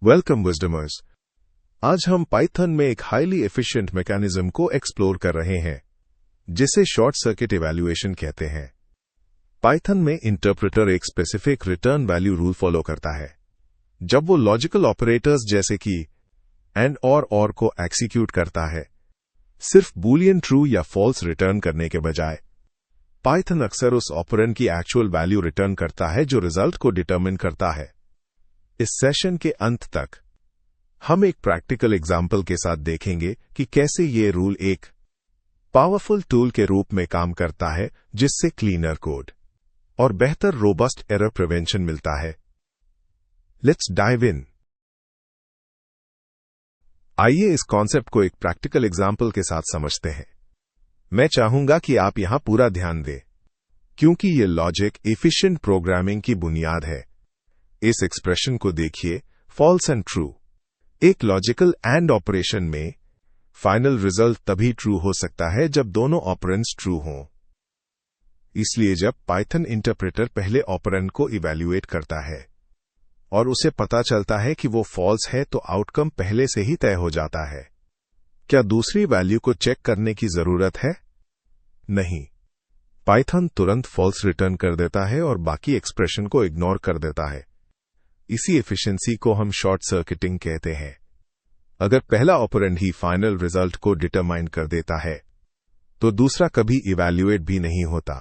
Welcome विजडमर्स। आज हम Python में एक हाईली एफिशिएंट मैकेनिज्म को एक्सप्लोर कर रहे हैं जिसे शॉर्ट सर्किट इवैल्यूएशन कहते हैं। पाइथन में इंटरप्रेटर एक specific return value rule follow करता है। जब वो लॉजिकल ऑपरेटर्स जैसे कि एंड और को एग्जीक्यूट करता है, सिर्फ बूलियन ट्रू या फॉल्स रिटर्न करने के बजाय पाइथन अक्सर उस ऑपरेंड की एक्चुअल वैल्यू रिटर्न करता है जो रिजल्ट को डिटरमिन करता है। इस सेशन के अंत तक हम एक प्रैक्टिकल एग्जाम्पल के साथ देखेंगे कि कैसे ये रूल एक पावरफुल टूल के रूप में काम करता है जिससे क्लीनर कोड और बेहतर रोबस्ट एरर प्रिवेंशन मिलता है। Let's dive in. आइए इस कॉन्सेप्ट को एक प्रैक्टिकल एग्जाम्पल के साथ समझते हैं। मैं चाहूंगा कि आप यहां पूरा ध्यान दें क्योंकि ये लॉजिक एफिशिएंट प्रोग्रामिंग की बुनियाद है। इस एक्सप्रेशन को देखिए, फॉल्स एंड ट्रू। एक लॉजिकल एंड ऑपरेशन में फाइनल रिजल्ट तभी ट्रू हो सकता है जब दोनों ऑपरेंड्स ट्रू हों। इसलिए जब पाइथन इंटरप्रेटर पहले ऑपरेंड को इवैल्यूएट करता है और उसे पता चलता है कि वो फॉल्स है तो आउटकम पहले से ही तय हो जाता है। क्या दूसरी वैल्यू को चेक करने की जरूरत है? नहीं, पाइथन तुरंत फॉल्स रिटर्न कर देता है और बाकी एक्सप्रेशन को इग्नोर कर देता है। इसी एफिशिएंसी को हम शॉर्ट सर्किटिंग कहते हैं। अगर पहला ऑपरेंड ही फाइनल रिजल्ट को डिटरमाइन कर देता है तो दूसरा कभी इवैल्यूएट भी नहीं होता।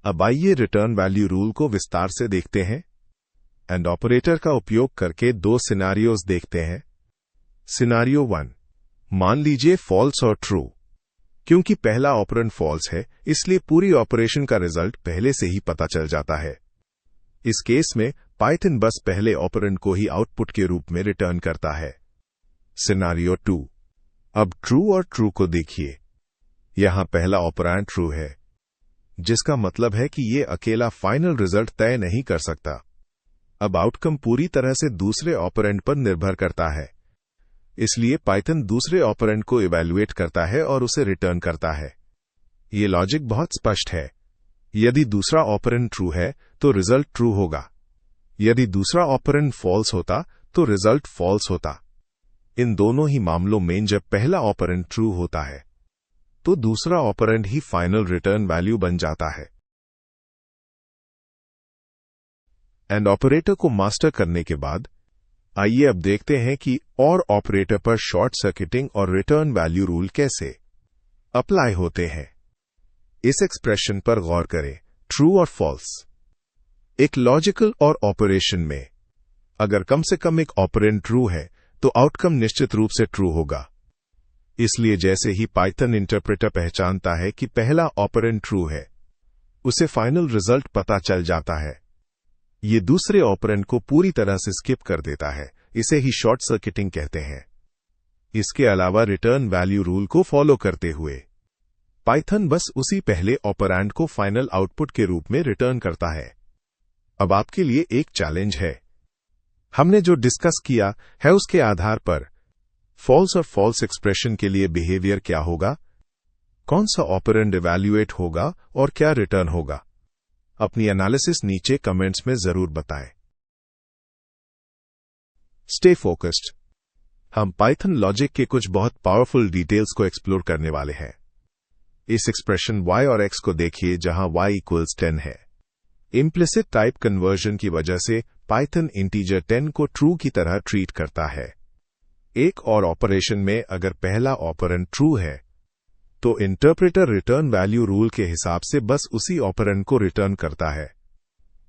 अब आइए रिटर्न वैल्यू रूल को विस्तार से देखते हैं। एंड ऑपरेटर का उपयोग करके दो सिनारियोज देखते हैं। सिनारियो 1, मान लीजिए फॉल्स और ट्रू। क्योंकि पहला ऑपरेंड फॉल्स है इसलिए पूरी ऑपरेशन का रिजल्ट पहले से ही पता चल जाता है। इस केस में पाइथन बस पहले ऑपरेंड को ही आउटपुट के रूप में रिटर्न करता है। सिनारियो 2, अब ट्रू और ट्रू को देखिए। यहां पहला ऑपरेंड ट्रू है जिसका मतलब है कि ये अकेला फाइनल रिजल्ट तय नहीं कर सकता। अब आउटकम पूरी तरह से दूसरे ऑपरेंड पर निर्भर करता है। इसलिए पाइथन दूसरे ऑपरेंड को इवैल्यूएट करता है और उसे रिटर्न करता है। ये लॉजिक बहुत स्पष्ट है। यदि दूसरा ऑपरेंड ट्रू है तो रिजल्ट ट्रू होगा। यदि दूसरा ऑपरेंड फॉल्स होता तो रिजल्ट फॉल्स होता। इन दोनों ही मामलों में जब पहला ऑपरेंड ट्रू होता है तो दूसरा ऑपरेंड ही फाइनल रिटर्न वैल्यू बन जाता है। एंड ऑपरेटर को मास्टर करने के बाद आइए अब देखते हैं कि और ऑपरेटर पर शॉर्ट सर्किटिंग और रिटर्न वैल्यू रूल कैसे अप्लाई होते हैं। इस एक्सप्रेशन पर गौर करें, ट्रू और फॉल्स। एक लॉजिकल और ऑपरेशन में अगर कम से कम एक ऑपरेंड ट्रू है तो आउटकम निश्चित रूप से ट्रू होगा। इसलिए जैसे ही पाइथन इंटरप्रेटर पहचानता है कि पहला ऑपरेंड ट्रू है, उसे फाइनल रिजल्ट पता चल जाता है। ये दूसरे ऑपरेंड को पूरी तरह से स्किप कर देता है। इसे ही शॉर्ट सर्किटिंग कहते हैं। इसके अलावा रिटर्न वैल्यू रूल को फॉलो करते हुए पाइथन बस उसी पहले ऑपरेंड को फाइनल आउटपुट के रूप में रिटर्न करता है। अब आपके लिए एक चैलेंज है। हमने जो डिस्कस किया है उसके आधार पर फॉल्स और फॉल्स एक्सप्रेशन के लिए बिहेवियर क्या होगा, कौन सा ऑपरेंड इवैल्यूएट होगा और क्या रिटर्न होगा। अपनी एनालिसिस नीचे कमेंट्स में जरूर बताएं। Stay focused. हम पाइथन लॉजिक के कुछ बहुत पावरफुल डिटेल्स को एक्सप्लोर करने वाले हैं। इस एक्सप्रेशन y और x को देखिए जहां y इक्वल्स 10 है। इम्प्लिसिट टाइप कन्वर्जन की वजह से पाइथन इंटीजर 10 को ट्रू की तरह ट्रीट करता है। एक और ऑपरेशन में अगर पहला ऑपरेंड ट्रू है तो इंटरप्रेटर रिटर्न वैल्यू रूल के हिसाब से बस उसी ऑपरेंड को रिटर्न करता है।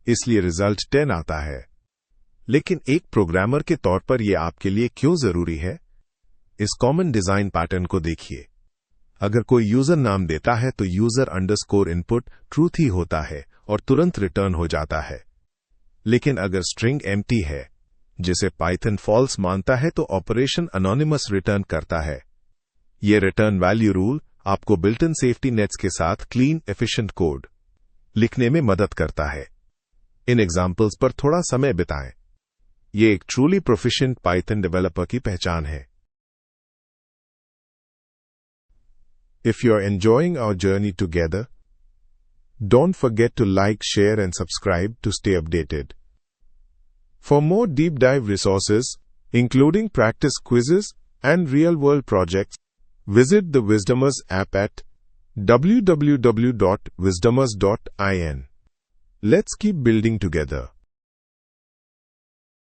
इसलिए रिजल्ट 10 आता है। लेकिन एक प्रोग्रामर के तौर पर यह आपके लिए क्यों जरूरी है? इस कॉमन डिजाइन पैटर्न को देखिए। अगर कोई यूजर नाम देता है तो यूजर अंडरस्कोर इनपुट ट्रूथ ही होता है और तुरंत रिटर्न हो जाता है। लेकिन अगर स्ट्रिंग एम्प्टी है जिसे पाइथन फॉल्स मानता है तो ऑपरेशन अनोनिमस रिटर्न करता है। यह रिटर्न वैल्यू रूल आपको बिल्ट इन सेफ्टी नेट्स के साथ क्लीन एफिशिएंट कोड लिखने में मदद करता है। इन एग्जाम्पल्स पर थोड़ा समय बिताएं। यह एक ट्रूली प्रोफिशिएंट पाइथन डेवलपर की पहचान है। If you're enjoying our journey together, don't forget to like, share and subscribe to stay updated. For more deep dive resources, including practice quizzes and real-world projects, visit the Wisdomers app at www.wisdomers.in. Let's keep building together.